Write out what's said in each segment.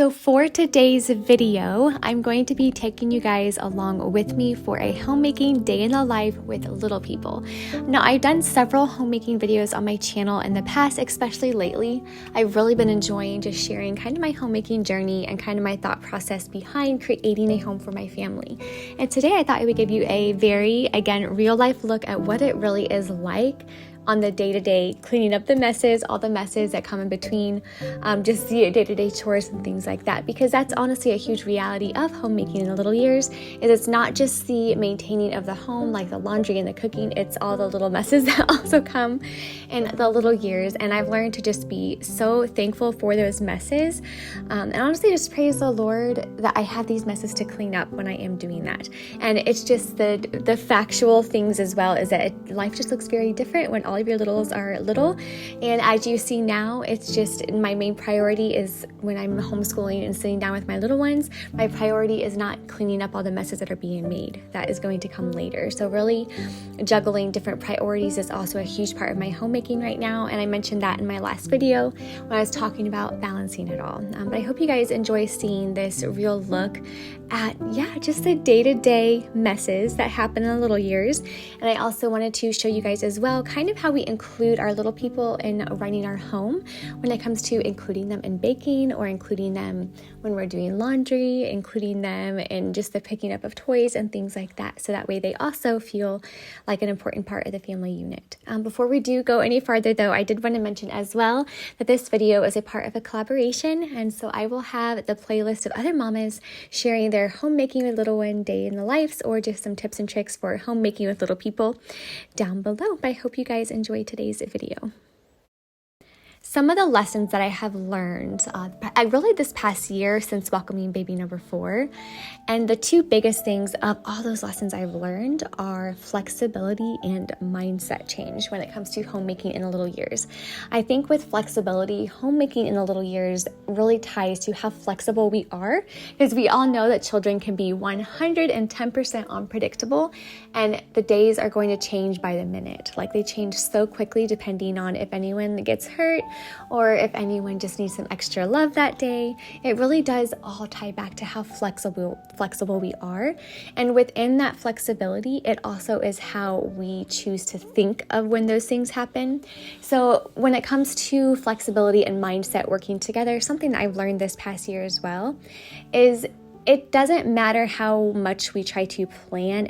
So for today's video, I'm going to be taking you guys along with me for a homemaking day in the life with little people. Now, I've done several homemaking videos on my channel in the past, especially lately. I've really been enjoying just sharing kind of my homemaking journey and kind of my thought process behind creating a home for my family. And today I thought I would give you a very, again, real life look at what it really is like on the day-to-day, cleaning up the messes, all the messes that come in between, just the day-to-day chores and things like that, because that's honestly a huge reality of homemaking in the little years, is it's not just the maintaining of the home, like the laundry and the cooking, it's all the little messes that also come in the little years. And I've learned to just be so thankful for those messes, and honestly just praise the Lord that I have these messes to clean up when I am doing that. And it's just the factual things as well, is that life just looks very different when all of your littles are little. And as you see now, it's just my main priority is when I'm homeschooling and sitting down with my little ones, my priority is not cleaning up all the messes that are being made. That is going to come later. So really juggling different priorities is also a huge part of my homemaking right now. And I mentioned that in my last video when I was talking about balancing it all. But I hope you guys enjoy seeing this real look at, just the day-to-day messes that happen in the little years. And I also wanted to show you guys as well kind of how we include our little people in running our home when it comes to including them in baking, or including them when we're doing laundry, including them in just the picking up of toys and things like that. So that way they also feel like an important part of the family unit. Before we do go any farther though, I did want to mention as well that this video is a part of a collaboration. And so I will have the playlist of other mamas sharing their homemaking with little one day in the lives, or just some tips and tricks for homemaking with little people down below. But I hope you guys enjoy today's video. Some of the lessons that I have learned, this past year since welcoming baby number 4, and the two biggest things of all those lessons I've learned are flexibility and mindset change when it comes to homemaking in the little years. I think with flexibility, homemaking in the little years really ties to how flexible we are, because we all know that children can be 110% unpredictable, and the days are going to change by the minute. Like, they change so quickly depending on if anyone gets hurt, or if anyone just needs some extra love that day. It really does all tie back to how flexible we are. And within that flexibility, it also is how we choose to think of when those things happen. So when it comes to flexibility and mindset working together, something that I've learned this past year as well is it doesn't matter how much we try to plan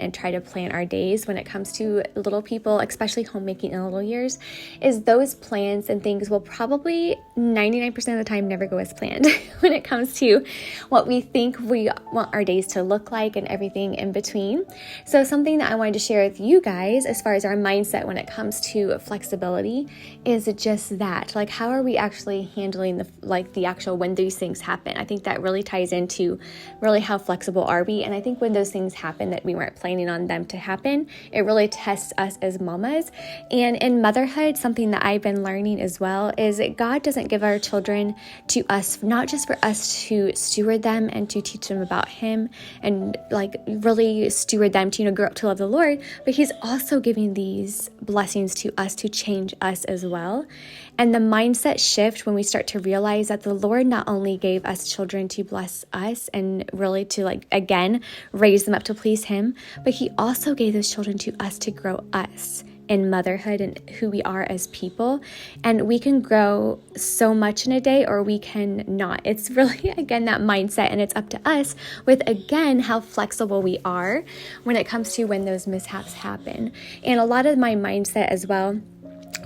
our days when it comes to little people, especially homemaking in the little years, is those plans and things will probably 99% of the time never go as planned when it comes to what we think we want our days to look like and everything in between. So something that I wanted to share with you guys as far as our mindset when it comes to flexibility is just that, like, how are we actually handling the actual when these things happen? I think that really ties into really how flexible are we. And I think when those things happen that we weren't planning on them to happen, it really tests us as mamas. And in motherhood, something that I've been learning as well is that God doesn't give our children to us, not just for us to steward them and to teach them about Him and really steward them to, grow up to love the Lord, but He's also giving these blessings to us to change us as well. And the mindset shift when we start to realize that the Lord not only gave us children to bless us and really to again raise them up to please Him, but He also gave those children to us to grow us in motherhood and who we are as people. And we can grow so much in a day, or we can not. It's really, again, that mindset, and it's up to us with, again, how flexible we are when it comes to when those mishaps happen. And a lot of my mindset as well,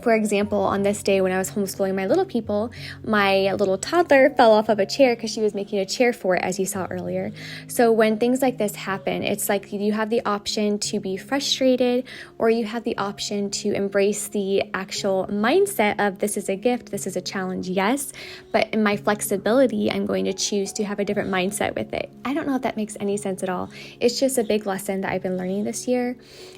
for example, on this day when I was homeschooling my little people, my little toddler fell off of a chair because she was making a chair for it, as you saw earlier. So when things like this happen, it's like you have the option to be frustrated, or you have the option to embrace the actual mindset of, this is a gift, this is a challenge, yes, but in my flexibility, I'm going to choose to have a different mindset with it. I don't know if that makes any sense at all. It's just a big lesson that I've been learning this year,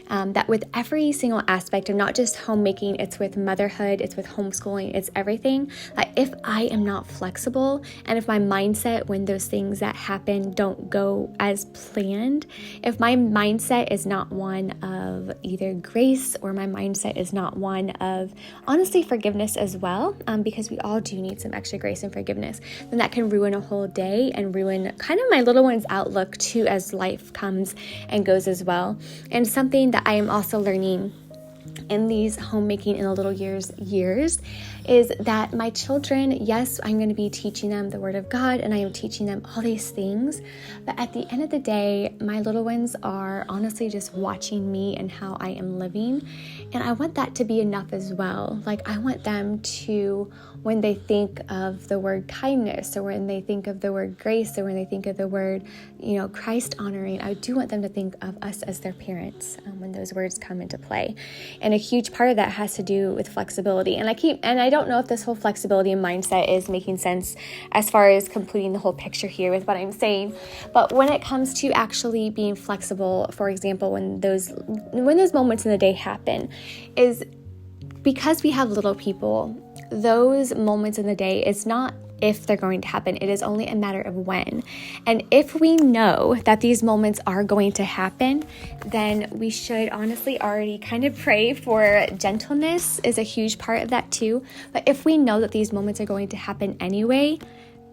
that with every single aspect of not just homemaking, it's with with motherhood, it's with homeschooling, it's everything. Like if I am not flexible, and if my mindset when those things that happen don't go as planned, if my mindset is not one of either grace or my mindset is not one of honestly forgiveness as well, because we all do need some extra grace and forgiveness, then that can ruin a whole day and ruin kind of my little one's outlook too as life comes and goes as well. And something that I am also learning in these homemaking in the little years is that my children, yes, I'm going to be teaching them the Word of God and I am teaching them all these things, but at the end of the day, my little ones are honestly just watching me and how I am living, and I want that to be enough as well. Like I want them to, when they think of the word kindness, or when they think of the word grace, or when they think of the word, Christ honoring, I do want them to think of us as their parents when those words come into play. And a huge part of that has to do with flexibility. And I don't know if this whole flexibility and mindset is making sense as far as completing the whole picture here with what I'm saying. But when it comes to actually being flexible, for example, when those moments in the day happen, is because we have little people, those moments in the day, it's not if they're going to happen, it is only a matter of when. And if we know that these moments are going to happen, then we should honestly already kind of pray for gentleness is a huge part of that too. But if we know that these moments are going to happen anyway,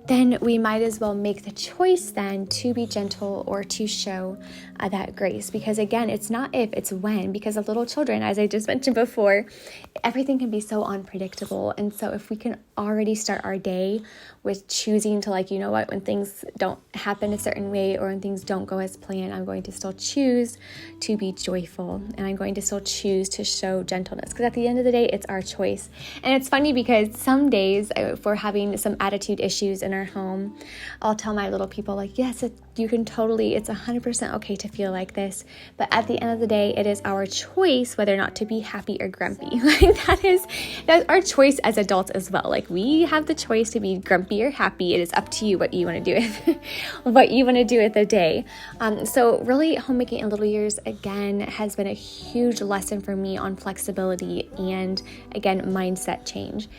then we might as well make the choice then to be gentle or to show that grace. Because again, it's not if, it's when. Because of little children, as I just mentioned before, everything can be so unpredictable. And so if we can already start our day with choosing to when things don't happen a certain way or when things don't go as planned, I'm going to still choose to be joyful and I'm going to still choose to show gentleness. Because at the end of the day, it's our choice. And it's funny because some days if we're having some attitude issues in our home, I'll tell my little people yes, you can totally, it's 100% okay to feel like this. But at the end of the day, it is our choice whether or not to be happy or grumpy. That's our choice as adults as well. We have the choice to be grumpy or happy. It is up to you what you want to do with the day. So really homemaking in little years again has been a huge lesson for me on flexibility and again mindset change.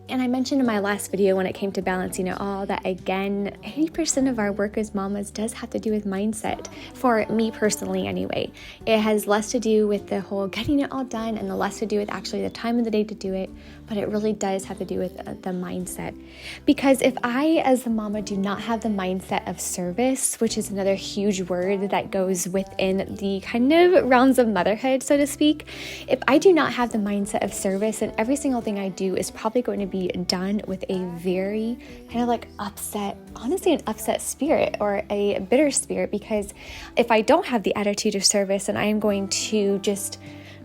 And I mentioned in my last video when it came to balancing it all that again, 80% of our work as mamas does have to do with mindset, for me personally anyway. It has less to do with the whole getting it all done and the less to do with actually the time of the day to do it, but it really does have to do with the mindset. Because if I as the mama do not have the mindset of service, which is another huge word that goes within the kind of realms of motherhood, so to speak, if I do not have the mindset of service, then every single thing I do is probably going to be done with a very kind of upset, honestly an upset spirit or a bitter spirit, because if I don't have the attitude of service, then I am going to just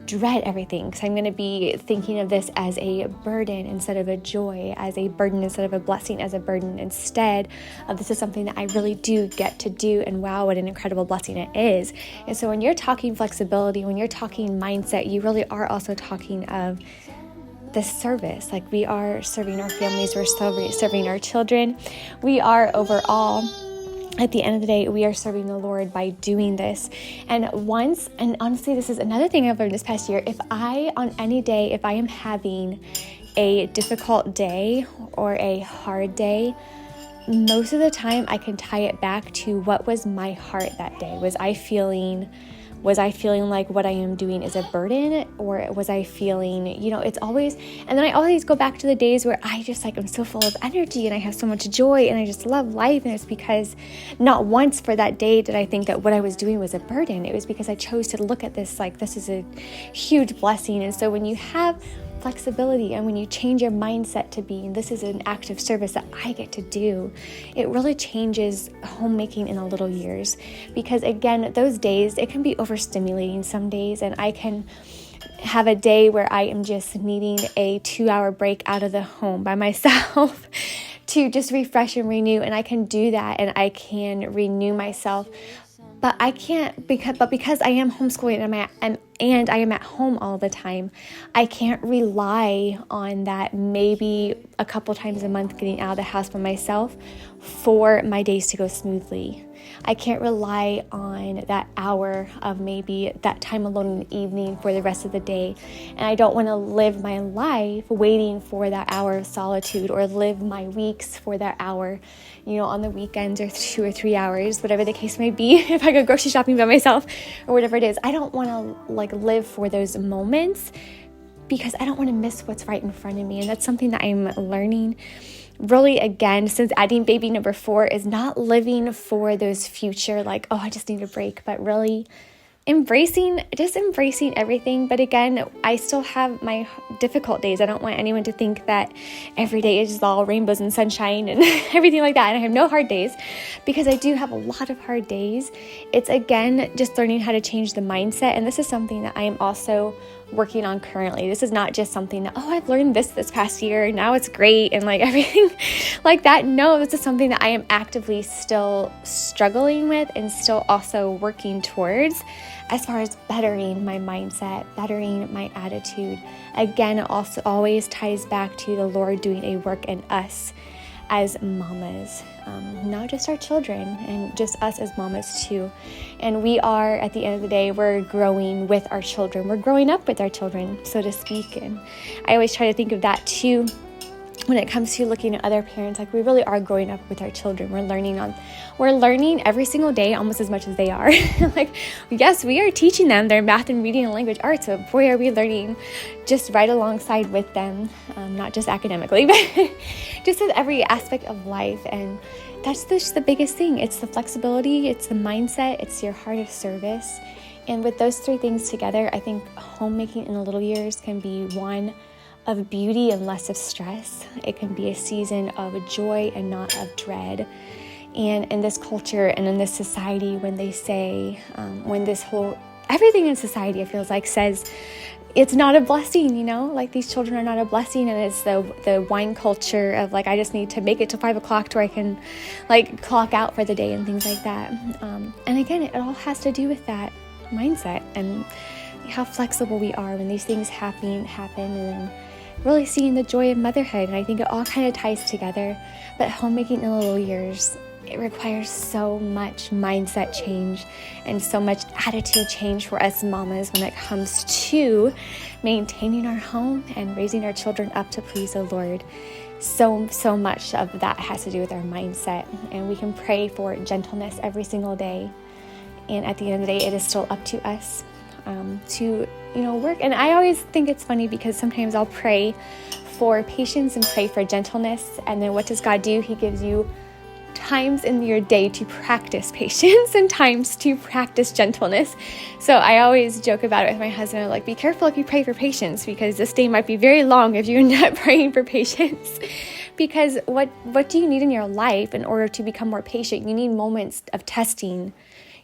dread everything, because I'm going to be thinking of this as a burden instead of a joy, as a burden instead of a blessing, as a burden instead of this is something that I really do get to do, and wow, what an incredible blessing it is. And so when you're talking flexibility, when you're talking mindset, you really are also talking of the service. We are serving our families, we're serving our children, we are overall, at the end of the day, we are serving the Lord by doing this. And honestly, this is another thing I've learned this past year. If I am having a difficult day or a hard day, most of the time I can tie it back to what was my heart that day. Was I feeling like what I am doing is a burden, or was I feeling, it's always, and then I always go back to the days where I just I'm so full of energy and I have so much joy and I just love life. And it's because not once for that day did I think that what I was doing was a burden. It was because I chose to look at this this is a huge blessing. And so when you have flexibility and when you change your mindset to being, this is an act of service that I get to do, it really changes homemaking in the little years. Because again, those days, it can be overstimulating some days, and I can have a day where I am just needing a 2-hour break out of the home by myself to just refresh and renew, and I can do that and I can renew myself. But I can't, because I am homeschooling and I am at home all the time, I can't rely on that maybe a couple times a month getting out of the house by myself for my days to go smoothly. I can't rely on that hour of maybe that time alone in the evening for the rest of the day. And I don't want to live my life waiting for that hour of solitude, or live my weeks for that hour, on the weekends, or 2 or 3 hours, whatever the case may be, if I go grocery shopping by myself or whatever it is. I don't want to live for those moments, because I don't want to miss what's right in front of me. And that's something that I'm learning really, again, since adding baby number 4, is not living for those future, I just need a break, but really embracing everything. But again, I still have my difficult days. I don't want anyone to think that every day is just all rainbows and sunshine and everything like that. And I have no hard days, because I do have a lot of hard days. It's, again, just learning how to change the mindset. And this is something that I am also working on currently. This is not just something that, I've learned this past year, now it's great, and everything like that. No, this is something that I am actively still struggling with, and still also working towards, as far as bettering my mindset, bettering my attitude. Again, it also always ties back to the Lord doing a work in us as mamas, not just our children, and just us as mamas too. And we are, at the end of the day, we're growing with our children. We're growing up with our children, so to speak. And I always try to think of that too, when it comes to looking at other parents. We really are growing up with our children. We're learning every single day, almost as much as they are. Yes, we are teaching them their math and reading and language arts, but boy, are we learning just right alongside with them, not just academically, but just with every aspect of life. And that's just the biggest thing. It's the flexibility, it's the mindset, it's your heart of service. And with those 3 things together, I think homemaking in the little years can be one of beauty and less of stress. It can be a season of joy and not of dread. And in this culture and in this society, when they say, everything in society, it feels like, says it's not a blessing, these children are not a blessing. And it's the wine culture of I just need to make it to 5 o'clock to where I can clock out for the day and things like that. And again, it all has to do with that mindset and how flexible we are when these things happen, and then really seeing the joy of motherhood. And I think it all kind of ties together. But homemaking in the little years, it requires so much mindset change and so much attitude change for us mamas when it comes to maintaining our home and raising our children up to please the Lord. So much of that has to do with our mindset. And we can pray for gentleness every single day. And at the end of the day, it is still up to us to work. And I always think it's funny, because sometimes I'll pray for patience and pray for gentleness, and then what does God do? He gives you times in your day to practice patience and times to practice gentleness. So I always joke about it with my husband. I'm be careful if you pray for patience, because this day might be very long if you end up praying for patience. Because what do you need in your life in order to become more patient? You need moments of testing.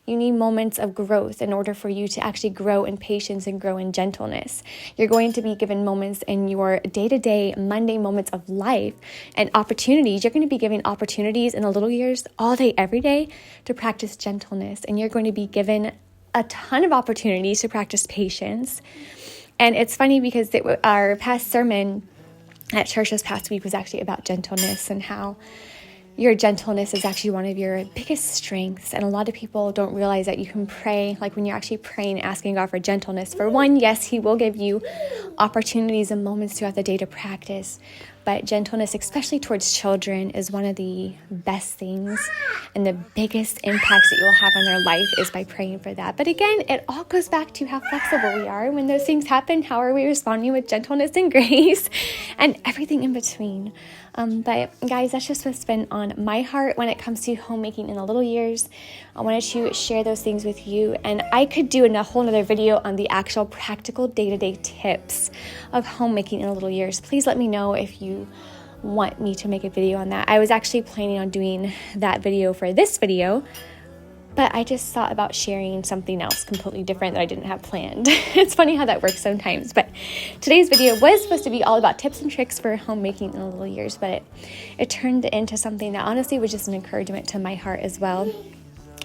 You need moments of growth in order for you to actually grow in patience and grow in gentleness. You're going to be given moments in your day-to-day, mundane moments of life and opportunities. You're going to be given opportunities in the little years all day, every day, to practice gentleness. And you're going to be given a ton of opportunities to practice patience. And it's funny, because our past sermon at church this past week was actually about gentleness, and how your gentleness is actually one of your biggest strengths. And a lot of people don't realize that you can pray, when you're actually praying, asking God for gentleness. For one, yes, He will give you opportunities and moments throughout the day to practice. But gentleness, especially towards children, is one of the best things, and the biggest impacts that you will have on their life is by praying for that. But again, it all goes back to how flexible we are. When those things happen, how are we responding with gentleness and grace and everything in between? But guys, that's just what's been on my heart when it comes to homemaking in the little years. I wanted to share those things with you, and I could do a whole nother video on the actual practical day-to-day tips of homemaking in the little years. Please let me know if you want me to make a video on that. I was actually planning on doing that video for this video, but I just thought about sharing something else completely different that I didn't have planned. It's funny how that works sometimes. But today's video was supposed to be all about tips and tricks for homemaking in the little years, but it turned into something that honestly was just an encouragement to my heart as well.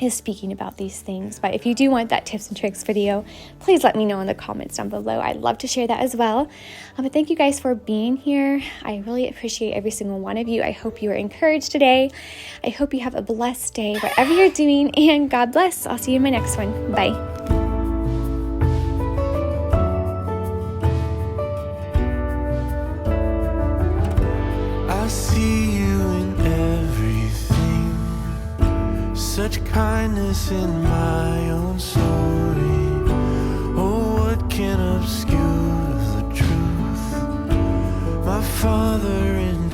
is speaking about these things. But if you do want that tips and tricks video, please let me know in the comments down below. I'd love to share that as well. But thank you guys for being here. I really appreciate every single one of you. I hope you are encouraged today. I hope you have a blessed day, whatever you're doing, and God bless. I'll see you in my next one. Bye. I see you in everything, such kindness in my own story. Oh, what can obscure the truth? My Father in